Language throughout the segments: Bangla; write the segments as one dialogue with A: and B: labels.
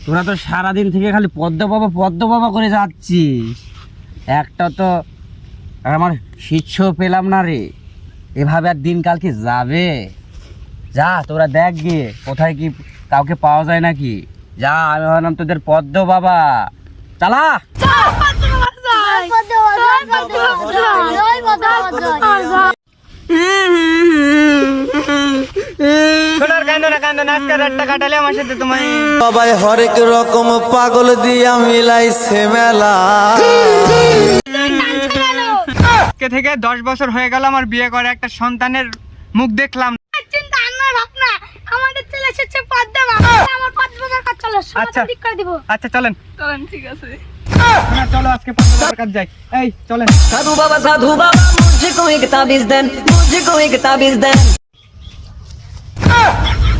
A: তোরা তো সারাদিন থেকে খালি পদ্ম বাবা করে যাচ্ছিস, একটা তো আমার শিষ্য পেলাম না রে। এভাবে আর দিনকাল কি যাবে? যা তোরা দেখ গিয়ে কোথায় কি কাউকে পাওয়া যায় নাকি। যা, আমি ভাবলাম তোদের পদ্ম বাবা। চালা
B: সবাই হরেক রকম পাগল দিয়া মিলাইছে মেলা।
C: আজকে থেকে 10 বছর হয়ে গেল আমার বিয়ে করে একটা সন্তানের মুখ দেখলাম।
D: চিন্তা আমার ভাব না, আমাদের ছেলে এসেছে পদ্ম বাবা, আমার পদ্ম বাবার কাছে চলো, সব ঠিক করে দিব।
C: আচ্ছা চলেন
D: ঠিক আছে।
C: চলো আজকে পদ্ম বাবার কাছে যাই। এই চলেন।
E: साधु बाबा मुझको एक ताबीज देन, मुझको एक ताबीज देन।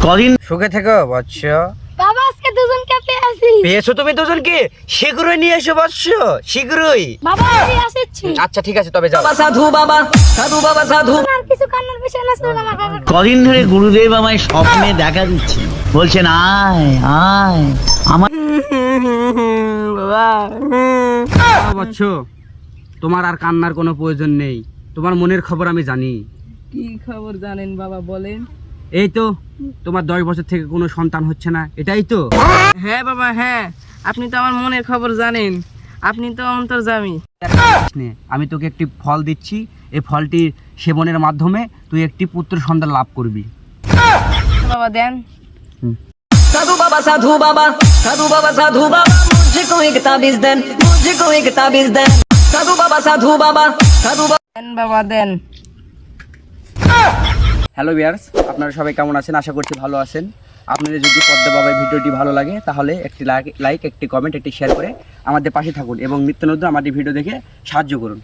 A: কদিন সুখে থেকো বৎস।
D: বাবা আজকে দুজনকে পেয়েছি।
A: পেয়েছো তুমি দুজনকে? শীঘ্রই নিয়ে এসো বৎস, শীঘ্রই।
D: বাবা আমি আসছি।
A: আচ্ছা ঠিক আছে, তবে যাও।
E: साधु बाबा साधु।
D: আর কিছু কান্নার বিষয় না, শুনুন আমার বাবা।
F: কদিন ধরে গুরুদেব আমায় স্বপ্নে দেখা দিচ্ছে, বলছেন আয় আয় আমার।
A: বৎস, তোমার আর কান্নার কোনো প্রয়োজন নেই, তোমার মনের খবর আমি জানি।
G: কি খবর জানেন বাবা বলেন?
A: এই তো তোমার 10 বছর থেকে কোনো সন্তান হচ্ছে না, এটাই তো?
G: হ্যাঁ বাবা হ্যাঁ, আপনি তো আমার মনের খবর জানেন, আপনি তো অন্তর্যামী।
A: আমি তোকে একটি ফল দিচ্ছি, এই ফলটি সেবনের মাধ্যমে তুই একটি পুত্র সন্তান লাভ করবি।
G: বাবা দেন।
E: साधु बाबा साधु बाबा मुझको एक ताबीज देन, मुझको एक ताबीज देन। साधु बाबा
G: দেন বাবা দেন।
A: হ্যালো ভিউয়ার্স, আপনারা সবাই কেমন আছেন? আশা করছি ভালো আছেন। আপনাদের যদি পদ্ম বাবার ভিডিওটি ভালো লাগে তাহলে একটি লাইক, একটি কমেন্ট, একটি শেয়ার করে আমাদের পাশে থাকুন এবং নিত্য নতুন আমাদের ভিডিও দেখে সাহায্য করুন।